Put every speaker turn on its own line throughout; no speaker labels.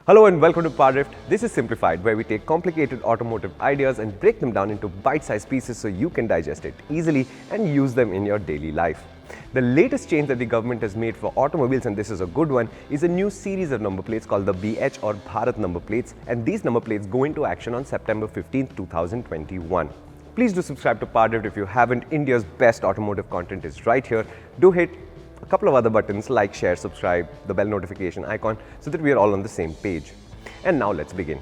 Hello and welcome to PowerDrift. This is Simplified, where we take complicated automotive ideas and break them down into bite-sized pieces so you can digest it easily and use them in your daily life. The latest change that the government has made for automobiles, and this is a good one, is a new series of number plates called the BH or Bharat number plates, and these number plates go into action on September 15, 2021. Please do subscribe to PowerDrift if you haven't. India's best automotive content is right here. Do hit a couple of other buttons like share, subscribe, the bell notification icon so that we are all on the same page. And now let's begin.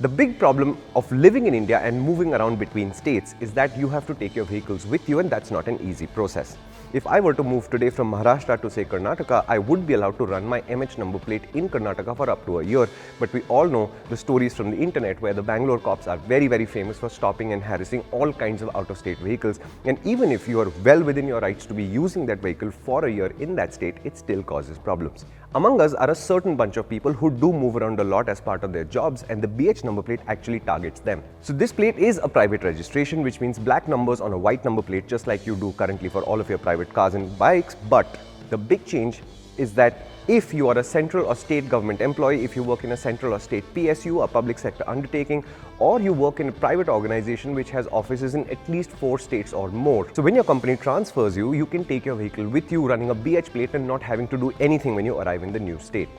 The big problem of living in India and moving around between states is that you have to take your vehicles with you, and that's not an easy process. If I were to move today from Maharashtra to say Karnataka, I would be allowed to run my MH number plate in Karnataka for up to a year. But we all know the stories from the internet where the Bangalore cops are very famous for stopping and harassing all kinds of out-of-state vehicles. And even if you are well within your rights to be using that vehicle for a year in that state, it still causes problems. Among us are a certain bunch of people who do move around a lot as part of their jobs, and the BH number plate actually targets them. So this plate is a private registration, which means black numbers on a white number plate, just like you do currently for all of your private cars and bikes. But the big change is that if you are a central or state government employee, if you work in a central or state PSU, a public sector undertaking, or you work in a private organization which has offices in at least 4 states or more. So when your company transfers you, you can take your vehicle with you running a BH plate and not having to do anything when you arrive in the new state.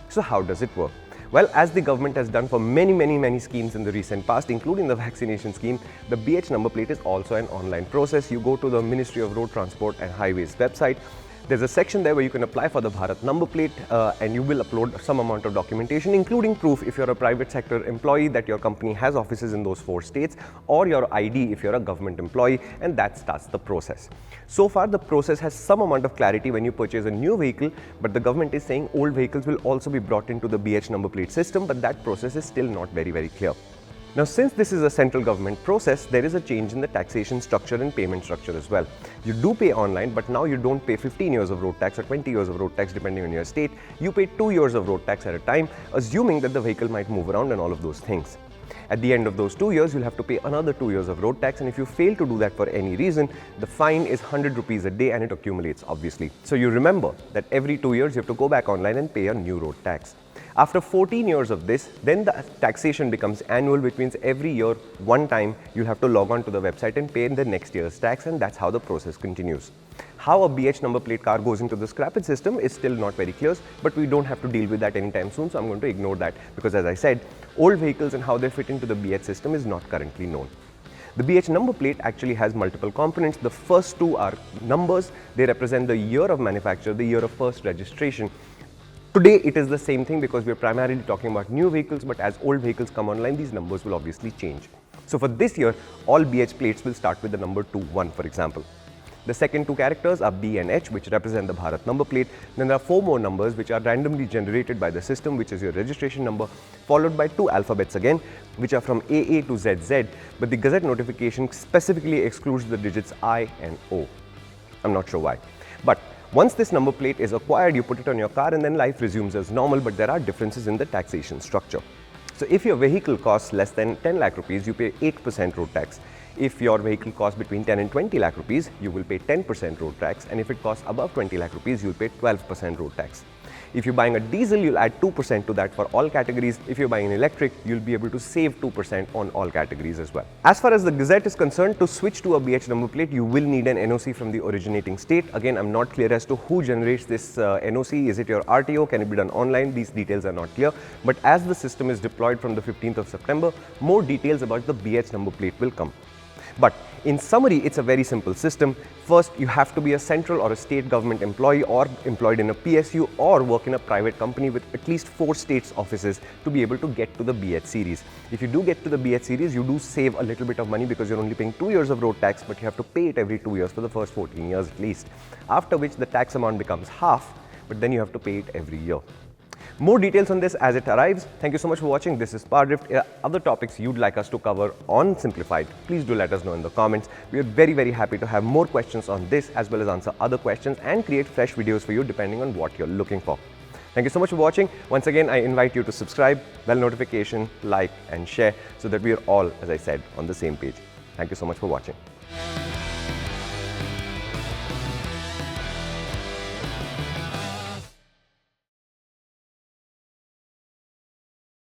So how does it work? Well, as the government has done for many schemes in the recent past, including the vaccination scheme, the BH number plate is also an online process. You go to the Ministry of Road Transport and Highways website. There's a section there where you can apply for the Bharat number plate and you will upload some amount of documentation, including proof if you're a private sector employee that your company has offices in those 4 states, or your ID if you're a government employee, and that starts the process. So far, the process has some amount of clarity when you purchase a new vehicle, but the government is saying old vehicles will also be brought into the BH number plate system, but that process is still not very clear. Now, since this is a central government process, there is a change in the taxation structure and payment structure as well. You do pay online, but now you don't pay 15 years of road tax or 20 years of road tax depending on your state. You pay 2 years of road tax at a time, assuming that the vehicle might move around and all of those things. At the end of those 2 years, you'll have to pay another 2 years of road tax, and if you fail to do that for any reason, the fine is 100 rupees a day and it accumulates, obviously. So you remember that every 2 years you have to go back online and pay a new road tax. After 14 years of this, then the taxation becomes annual, which means every year, one time, you'll have to log on to the website and pay the next year's tax, and that's how the process continues. How a BH number plate car goes into the scrappage system is still not very clear, but we don't have to deal with that anytime soon, so I'm going to ignore that because, as I said, old vehicles and how they fit into the BH system is not currently known. The BH number plate actually has multiple components. The first 2 are numbers. They represent the year of manufacture, the year of first registration. Today, it is the same thing because we are primarily talking about new vehicles, but as old vehicles come online, these numbers will obviously change. So for this year, all BH plates will start with the number 21, for example. The second 2 characters are B and H, which represent the Bharat number plate. Then there are 4 more numbers which are randomly generated by the system, which is your registration number, followed by 2 alphabets again, which are from AA to ZZ, but the Gazette notification specifically excludes the digits I and O. I'm not sure why. But once this number plate is acquired, you put it on your car and then life resumes as normal, but there are differences in the taxation structure. So if your vehicle costs less than 10 lakh rupees, you pay 8% road tax. If your vehicle costs between 10 and 20 lakh rupees, you will pay 10% road tax, and if it costs above 20 lakh rupees, you'll pay 12% road tax. If you're buying a diesel, you'll add 2% to that for all categories. If you're buying an electric, you'll be able to save 2% on all categories as well. As far as the Gazette is concerned, to switch to a BH number plate, you will need an NOC from the originating state. Again, I'm not clear as to who generates this NOC. Is it your RTO? Can it be done online? These details are not clear. But as the system is deployed from the 15th of September, more details about the BH number plate will come. But in summary, it's a very simple system. First, you have to be a central or a state government employee or employed in a PSU or work in a private company with at least 4 states offices to be able to get to the BH series. If you do get to the BH series, you do save a little bit of money because you're only paying 2 years of road tax, but you have to pay it every 2 years for the first 14 years at least. After which the tax amount becomes half, but then you have to pay it every year. More details on this as it arrives. Thank you so much for watching. This is PowerDrift. Other topics you'd like us to cover on Simplified, please do let us know in the comments. We are very happy to have more questions on this as well as answer other questions and create fresh videos for you depending on what you're looking for. Thank you so much for watching. Once again, I invite you to subscribe, bell notification, like and share so that we are all, as I said, on the same page. Thank you so much for watching.